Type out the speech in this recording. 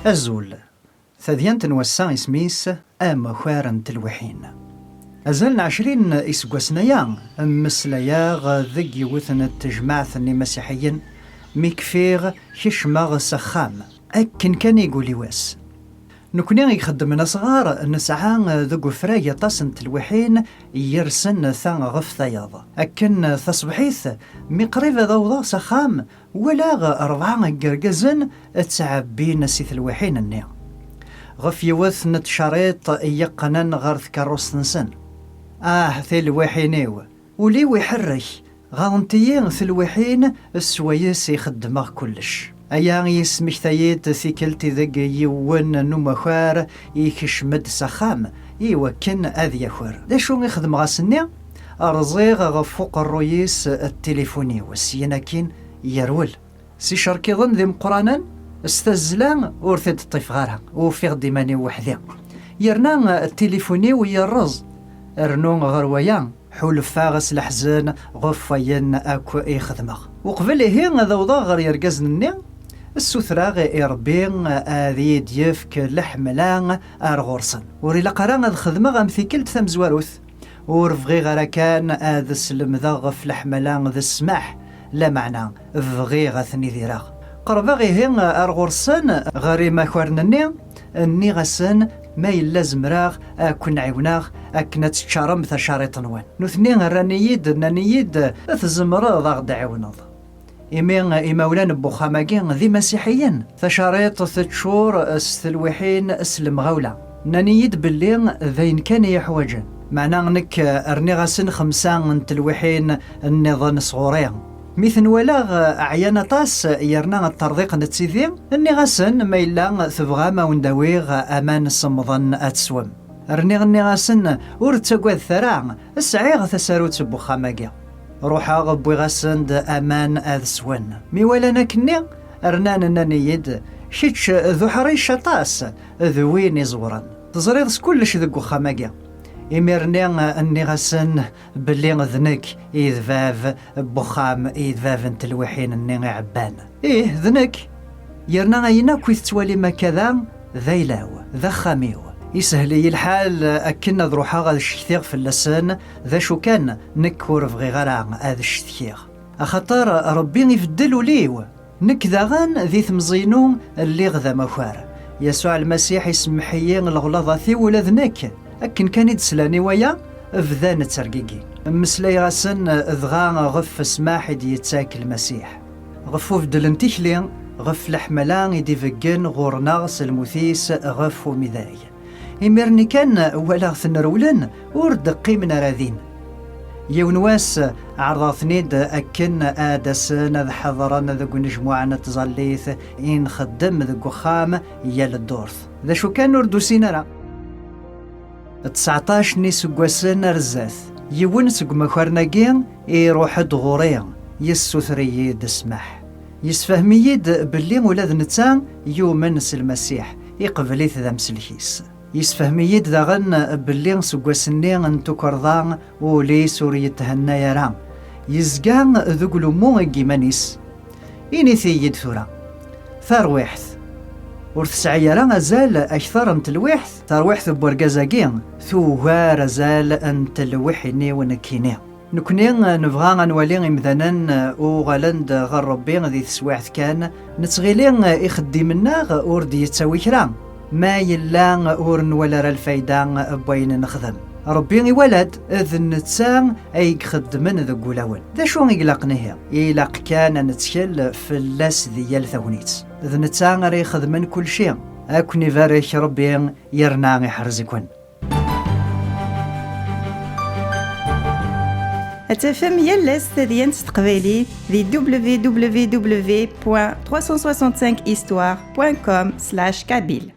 أزول ثديان تنوسا اسميس أمخوار تلوحين. أزلنا 20 إسقوسنايا مسلايا ذقي وثن التجماعث مسيحيين ميكفيغ خشماغ سخام أكن كان يقولي واس نكوني يخدمنا صغار نسعى ذقو فرايا طاسن تلوحين يرسن ثان غف ثياض أكن تصبحيث مقريبا ذوضا سخام ولا 4 قرقزن تسعبين سيث الوحين النيا غف يوث نتشاريط يقنن غرث كاروس نسن ثي الوحينيو ولي ويحرش غانتيين ثي الوحين السويس يخدمه كلش أيان يسمح ثيت ثيكلتي ذق يون نمخوار يكشمد سخام يوكن أذي يخور داشو يخدم غاسني أرزيغ غفوق الرويس التليفوني والسيناكين يرول سي شركي ظن ذي مقرانا استزلان ورثت الطيف غارها وفي غديماني وحدي يرنا التليفوني ويرز ارنون غرويان حول فاغس الحزن غفاين اكو اي خدمه وقبل هي ذوضا غير يرقزني السثراغ إربين ذي ديفك لحملان أرغورسن وري لقران ذا خدمة غمثيكلت ثم زواروث ورفغي غرا كان ذا سلم ذا غف لحملان ذا السماح لا معنى فغي غثني ذراغ قرباغي هين أرغورسن غري ما خوارنني اني غسن ما يلا زمراغ اكون عيوناغ اكنا تشارم ثشاريط نوان نثني رانييد نانييد ثزمرا غدا عيوناض إماولان بوخاماكين ذي مسيحيين ثشاريط ثتشور الوحين اسلم غولة نانيد باللي ذين كان يحوجن معناه انك ارني غاسن 5 تلوحين النظام صغورين مثل ولاغ عيانا طاس يرنا الترضيق نتسيذي اني غاسن ما إلا ثبغا ما ونداويغ امان الصمضن اتسوم ارني غني غاسن ورتقوذ ثراع السعيغ ثساروت بوخاماكي روحا غبوي غاسند امان اذسون ميوالانا كني ارنان نانيد شيتش ذو حريش طاس ذوين يزورن تزريض كلش ذو خاماكي إميرني أني غاسن بلي ذنك إذفاف بوخام إذفاف نتلوحين أني عبان ذنك يرنا غينا كويث توالي ما كذا ذيلاو ذا خاميو يسهلي الحال أكن ذروحا غاد الشتيغ في اللسان ذا شو كان نكور فغي غرا هذا الشتيغ أخطر ربي يفدلو ليو نك ذاغان ذي ثمزينو اللي غذا مخوار يسوع المسيح يسمحيين الغلاظة ثي ولا ذنك أكن كان يدسلاني ويا فذان ترقيقي مسلي غاسن ذغا غف سماح يتاكل المسيح غفوف دلنتيخلين غف لحملان يديفقن غورناغس المثيس غف ومذاي إمرني كان ولا ثنرولن وردقي من راذين يونواس عرضاثنيد أكن آدسن ذا حضران ذا نجموعنا تزاليث إن خدم ذا قخام يال الدورث ذا شو كان نردوسين راه 19 نيسوغواسن رزاث يون سوق مخارناكين يروح دغوريا يسوثريد اسمح يسفهميد باللي ولاد نتان يومنس المسيح يقبليث ذا مسلحيس يسفهميد ذا غن باللي سوغواسني انتو كرضان ولي سوري تهنا يرام يزقان ذقلو مو اجيمانيس إني ثيد ثورا ثارويحث ورثسعيرا أزال أكثر أنت الوحث تروحث بورقازاقين ثوار أزال أنت الوحيني ونكيني نكوني نبغى نولي مذنن وغالند غربين ذي تسواعث كان نتغيلين إخدمنا أوردي يتساوي كرام ما يلا أورن ولا الفايدة بوين نخدم ربي ولد إذن نتسان أي خدمن ذا قولاون ذا شو يقلقنيه يلاق كان نتكل في اللاس ذي الثونيت إذن نتسان ري خدمن كل شيء أكوني فاريك ربي يرنا يحرزكون أتفهم يلس ذي تقبيلي ذي www.365histoire.com/kabyle